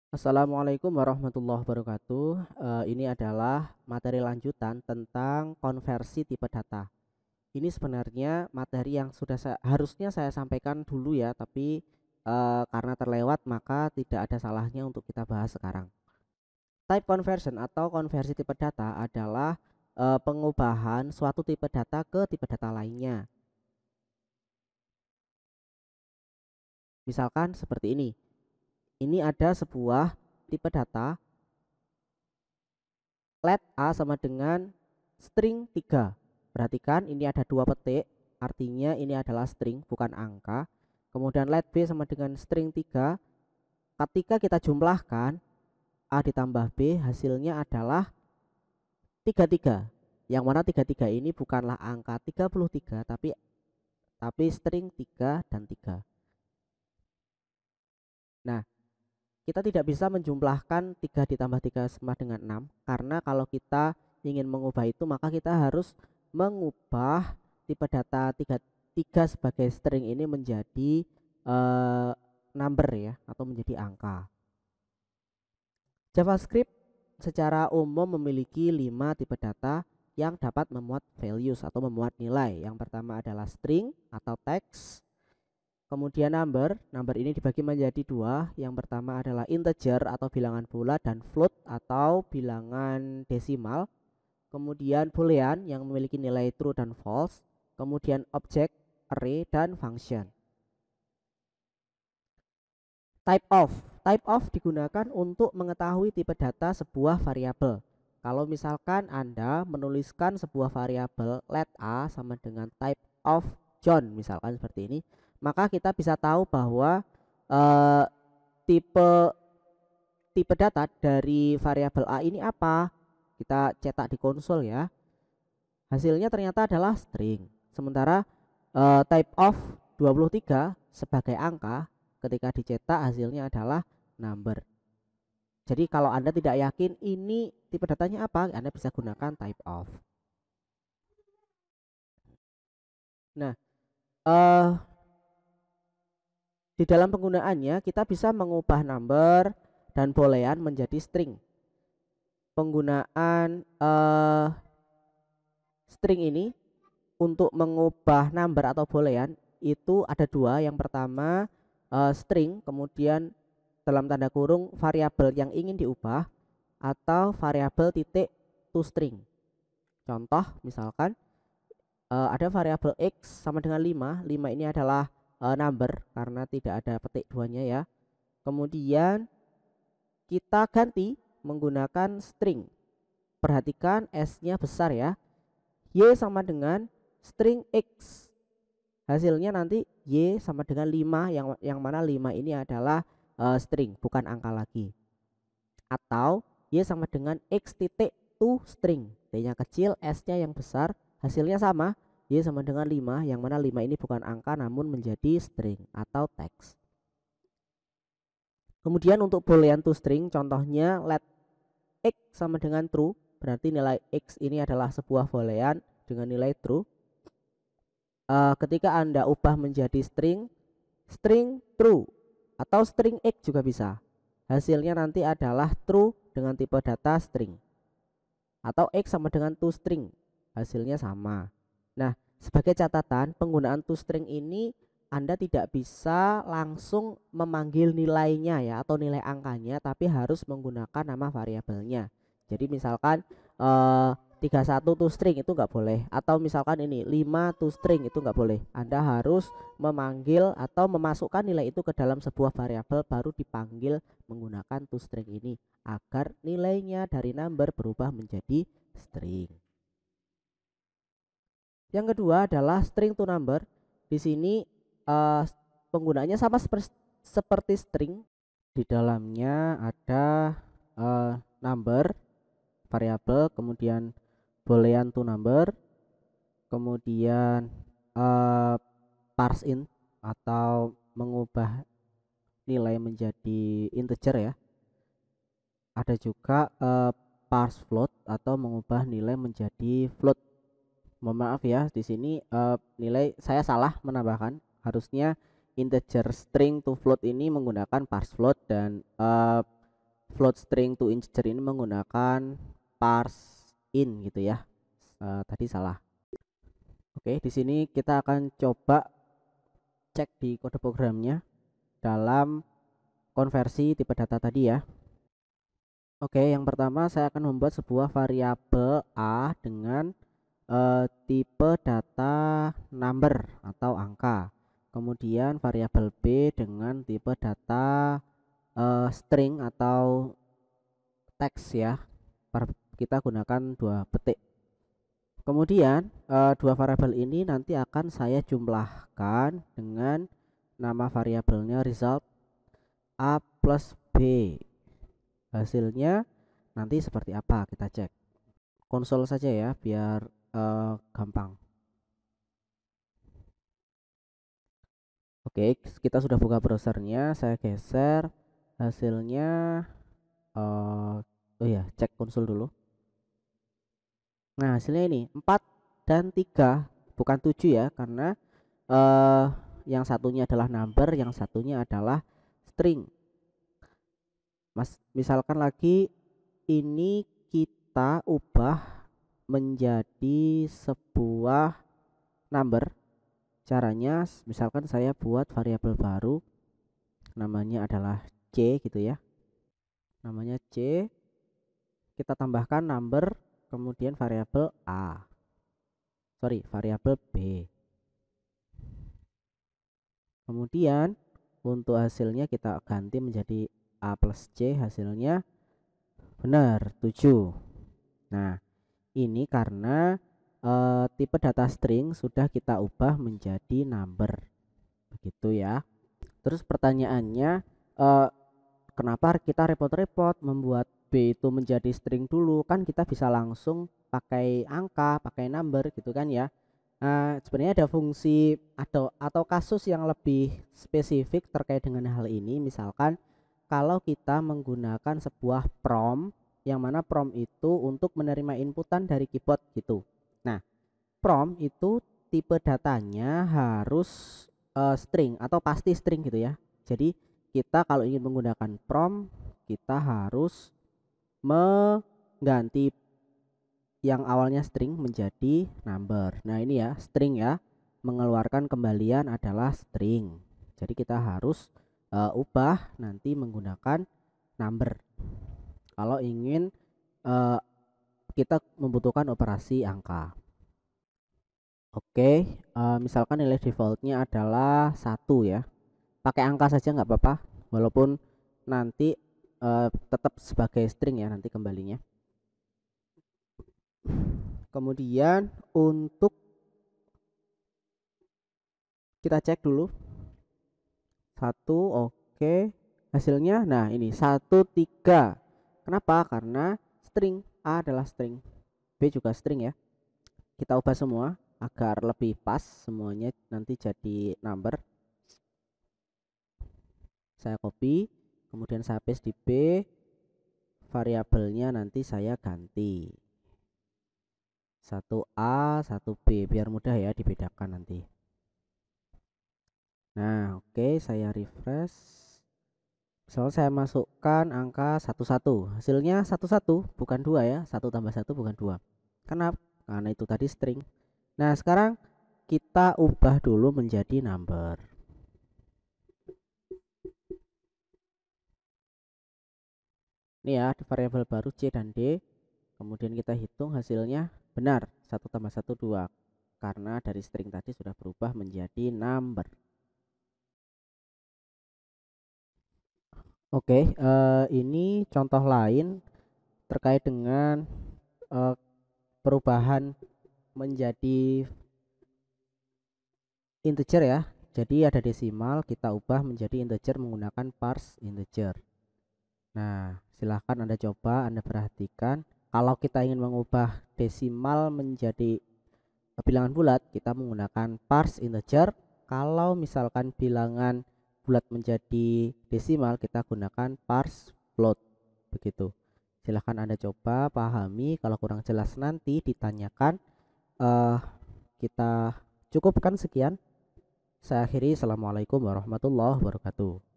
Assalamualaikum warahmatullahi wabarakatuh. Ini adalah materi lanjutan tentang konversi tipe data. Ini sebenarnya materi yang harusnya saya sampaikan dulu ya, tapi karena terlewat maka tidak ada salahnya untuk kita bahas sekarang. Type conversion atau konversi tipe data adalah pengubahan suatu tipe data ke tipe data lainnya. Misalkan seperti ini. Ini ada sebuah tipe data let A sama dengan string 3. Perhatikan ini ada dua petik, artinya ini adalah string bukan angka. Kemudian let B sama dengan string 3. Ketika kita jumlahkan A ditambah B, hasilnya adalah 33. Yang mana 33 ini bukanlah angka 33, tapi string 3 dan 3. Nah, kita tidak bisa menjumlahkan 3 ditambah 3 sama dengan 6, karena kalau kita ingin mengubah itu maka kita harus mengubah tipe data 3 sebagai string ini menjadi number ya, atau menjadi angka. JavaScript secara umum memiliki 5 tipe data yang dapat memuat values atau memuat nilai. Yang pertama adalah string atau teks. Kemudian number ini dibagi menjadi dua. Yang pertama adalah integer atau bilangan bulat dan float atau bilangan desimal. Kemudian boolean yang memiliki nilai true dan false. Kemudian object, array, dan function. Type of digunakan untuk mengetahui tipe data sebuah variabel. Kalau misalkan Anda menuliskan sebuah variabel let A sama dengan type of John misalkan seperti ini, maka kita bisa tahu bahwa eh, tipe tipe data dari variabel A ini apa. Kita cetak di konsol ya. Hasilnya ternyata adalah string. Sementara type of 23 sebagai angka ketika dicetak hasilnya adalah number. Jadi kalau Anda tidak yakin ini tipe datanya apa, Anda bisa gunakan type of. Nah, eh di dalam penggunaannya kita bisa mengubah number dan boolean menjadi string. Penggunaan string ini untuk mengubah number atau boolean itu ada dua. Yang pertama string, kemudian dalam tanda kurung variabel yang ingin diubah, atau variabel titik toString. Contoh misalkan ada variabel x sama dengan 5. 5 ini adalah number karena tidak ada petik duanya ya. Kemudian kita ganti menggunakan string. Perhatikan S-nya besar ya. Y sama dengan string x. Hasilnya nanti Y sama dengan 5, yang mana 5 ini adalah string bukan angka lagi. Atau Y sama dengan x titik to string. T-nya kecil, S-nya yang besar, hasilnya sama. Y sama dengan 5, yang mana 5 ini bukan angka namun menjadi string atau teks. Kemudian untuk boolean to string, contohnya let x sama dengan true, berarti nilai x ini adalah sebuah boolean dengan nilai true. Ketika Anda ubah menjadi string true atau string x juga bisa. Hasilnya nanti adalah true dengan tipe data string, atau x sama dengan toString, hasilnya sama. Nah, sebagai catatan, penggunaan toString ini Anda tidak bisa langsung memanggil nilainya ya, atau nilai angkanya, tapi harus menggunakan nama variabelnya. Jadi misalkan 31 toString itu nggak boleh, atau misalkan ini 5 toString itu nggak boleh. Anda harus memanggil atau memasukkan nilai itu ke dalam sebuah variabel baru dipanggil menggunakan toString ini, agar nilainya dari number berubah menjadi string. Yang kedua adalah string to number. Di sini penggunaannya sama seperti string. Di dalamnya ada number variabel, kemudian boolean to number, kemudian parse int atau mengubah nilai menjadi integer ya. Ada juga parse float atau mengubah nilai menjadi float. Mohon maaf ya, di sini nilai saya salah menambahkan. Harusnya integer string to float ini menggunakan parse float, dan float string to integer ini menggunakan parse in gitu ya. Tadi salah. Oke, di sini kita akan coba cek di kode programnya dalam konversi tipe data tadi ya. Oke, yang pertama saya akan membuat sebuah variabel A dengan tipe data number atau angka. Kemudian variabel B dengan tipe data string atau teks ya. Kita gunakan 2 petik. Kemudian dua variabel ini nanti akan saya jumlahkan dengan nama variabelnya result A plus B. Hasilnya nanti seperti apa, kita cek konsol saja ya biar gampang. Oke, kita sudah buka browsernya, saya geser hasilnya. Oh ya, cek konsol dulu. Nah, hasilnya ini 4 dan 3, bukan 7 ya, karena yang satunya adalah number, yang satunya adalah string. Misalkan lagi ini kita ubah menjadi sebuah number. Caranya misalkan saya buat variabel baru namanya adalah C gitu ya. Namanya C, kita tambahkan number, kemudian variabel variabel B. Kemudian untuk hasilnya kita ganti menjadi A plus C, hasilnya benar 7. Nah, ini karena tipe data string sudah kita ubah menjadi number. Begitu ya. Terus pertanyaannya, kenapa kita repot-repot membuat B itu menjadi string dulu? Kan kita bisa langsung pakai angka, pakai number gitu kan ya. Sebenarnya ada fungsi atau kasus yang lebih spesifik terkait dengan hal ini. Misalkan kalau kita menggunakan sebuah prompt, yang mana prompt itu untuk menerima inputan dari keyboard gitu. Nah, prompt itu tipe datanya harus string atau pasti string gitu ya. Jadi kita kalau ingin menggunakan prompt, kita harus mengganti yang awalnya string menjadi number. Nah, ini ya string ya, mengeluarkan kembalian adalah string. Jadi kita harus ubah nanti menggunakan number kalau ingin kita membutuhkan operasi angka. Oke, misalkan nilai defaultnya adalah 1 ya, pakai angka saja nggak apa-apa, walaupun nanti tetap sebagai string ya nanti kembalinya. Kemudian untuk kita cek dulu 1, oke, hasilnya nah ini 1, 3. Kenapa? Karena string, A adalah string, B juga string ya. Kita ubah semua agar lebih pas, semuanya nanti jadi number. Saya copy, kemudian saya paste di B, variabelnya nanti saya ganti 1A 1B biar mudah ya dibedakan nanti. Nah, oke, saya refresh. Soal saya masukkan angka 11, hasilnya 11 bukan 2 ya, 1 tambah 1 bukan 2. Kenapa? Karena itu tadi string. Nah, sekarang kita ubah dulu menjadi number. Ini ya, di variabel baru C dan D. Kemudian kita hitung hasilnya benar, 1 tambah 1 2. Karena dari string tadi sudah berubah menjadi number. Oke, ini contoh lain terkait dengan perubahan menjadi integer ya. Jadi ada desimal, kita ubah menjadi integer menggunakan parse integer. Nah, silahkan Anda coba, Anda perhatikan. Kalau kita ingin mengubah desimal menjadi bilangan bulat, kita menggunakan parse integer. Kalau misalkan bilangan bulat menjadi desimal, kita gunakan parse float. Begitu. Silahkan Anda coba pahami, kalau kurang jelas nanti ditanyakan. Kita cukupkan sekian. Saya akhiri. Assalamualaikum warahmatullahi wabarakatuh.